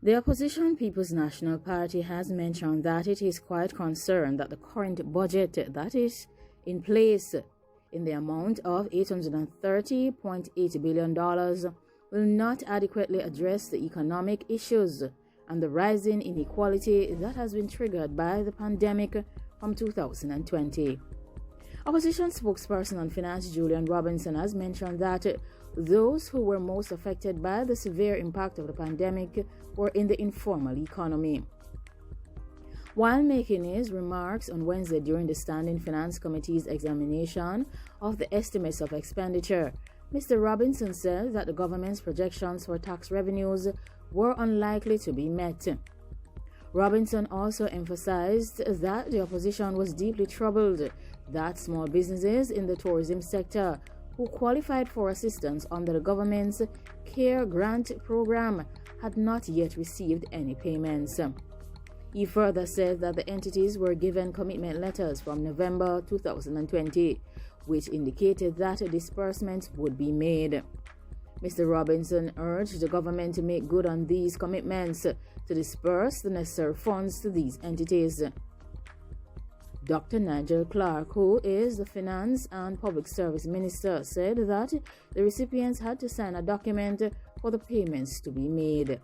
The opposition People's National Party has mentioned that it is quite concerned that the current budget that is in place in the amount of $830.8 billion will not adequately address the economic issues and the rising inequality that has been triggered by the pandemic from 2020. Opposition spokesperson on finance Julian Robinson has mentioned that those who were most affected by the severe impact of the pandemic were in the informal economy. While making his remarks on Wednesday during the Standing Finance Committee's examination of the estimates of expenditure, Mr. Robinson said that the government's projections for tax revenues were unlikely to be met. Robinson also emphasized that the opposition was deeply troubled that small businesses in the tourism sector who qualified for assistance under the government's CARE grant program had not yet received any payments. He further said that the entities were given commitment letters from November 2020, which indicated that disbursements would be made. Mr. Robinson urged the government to make good on these commitments to disperse the necessary funds to these entities. Dr. Nigel Clark, who is the Finance and Public Service Minister, said that the recipients had to sign a document for the payments to be made.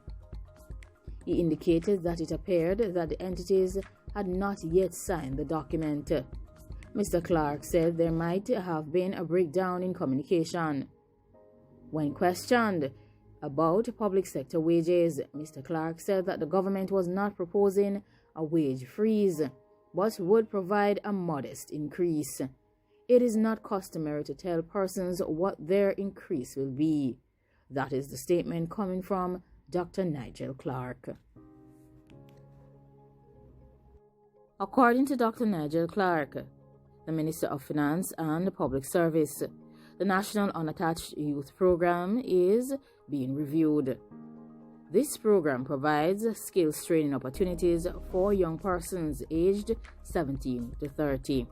He indicated that it appeared that the entities had not yet signed the document. Mr. Clark said there might have been a breakdown in communication. When questioned about public sector wages, Mr. Clark said that the government was not proposing a wage freeze, but would provide a modest increase. It is not customary to tell persons what their increase will be. That is the statement coming from Dr. Nigel Clark. According to Dr. Nigel Clark, the Minister of Finance and Public Service, the National Unattached Youth Program is being reviewed. This program provides skills training opportunities for young persons aged 17 to 30.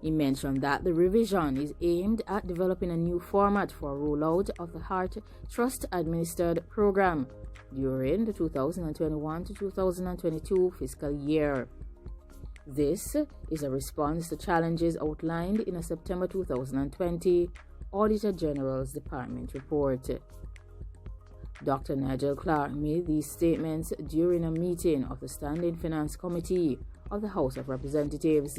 He mentioned that the revision is aimed at developing a new format for rollout of the Heart Trust administered program during the 2021 to 2022 fiscal year. This is a response to challenges outlined in a September 2020 Auditor General's Department report. Dr. Nigel Clark made these statements during a meeting of the Standing Finance Committee of the House of Representatives,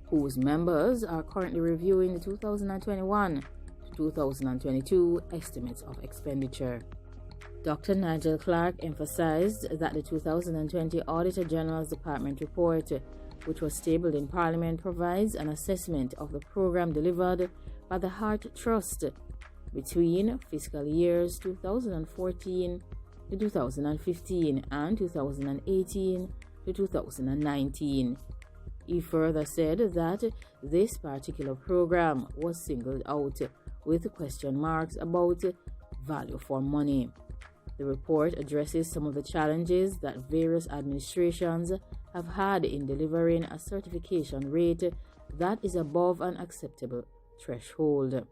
whose members are currently reviewing the 2021 to 2022 estimates of expenditure. Dr. Nigel Clark emphasized that the 2020 Auditor General's Department report, which was tabled in Parliament, provides an assessment of the program delivered by the Heart Trust between fiscal years 2014 to 2015 and 2018 to 2019. He further said that this particular program was singled out with question marks about value for money. The report addresses some of the challenges that various administrations have had in delivering a certification rate that is above an acceptable threshold.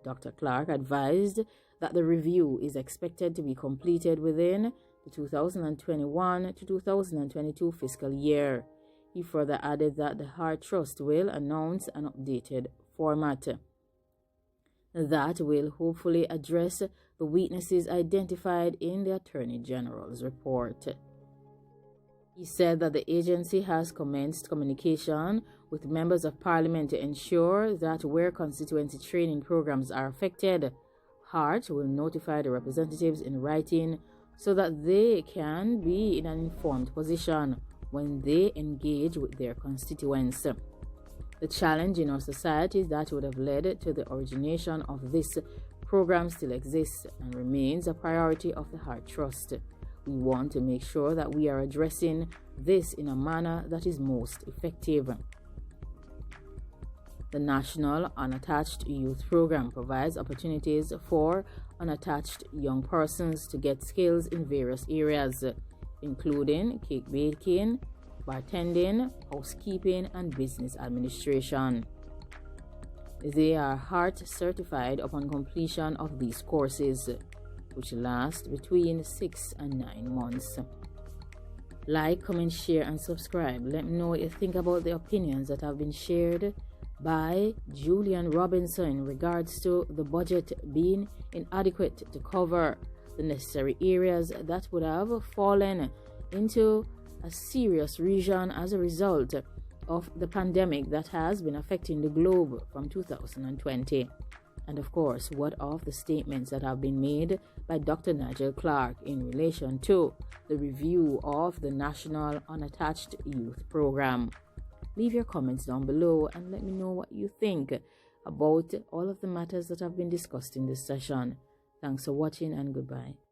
Dr. Clark advised that the review is expected to be completed within the 2021 to 2022 fiscal year. He further added that the Heart Trust will announce an updated format that will hopefully address the weaknesses identified in the Attorney General's report. He said that the agency has commenced communication with members of Parliament to ensure that where constituency training programs are affected, Heart will notify the representatives in writing so that they can be in an informed position when they engage with their constituents. The challenge in our society that would have led to the origination of this program still exists and remains a priority of the Heart Trust. We want to make sure that we are addressing this in a manner that is most effective. The National Unattached Youth Program provides opportunities for unattached young persons to get skills in various areas, including cake baking, bartending, housekeeping, and business administration. They are Heart certified upon completion of these courses. which last between 6 and 9 months. Like, comment, share, and subscribe. Let me know what you think about the opinions that have been shared by Julian Robinson in regards to the budget being inadequate to cover the necessary areas that would have fallen into a serious region as a result of the pandemic that has been affecting the globe from 2020. And of course, what of the statements that have been made by Dr. Nigel Clark in relation to the review of the National Unattached Youth Program? Leave your comments down below and let me know what you think about all of the matters that have been discussed in this session. Thanks for watching and goodbye.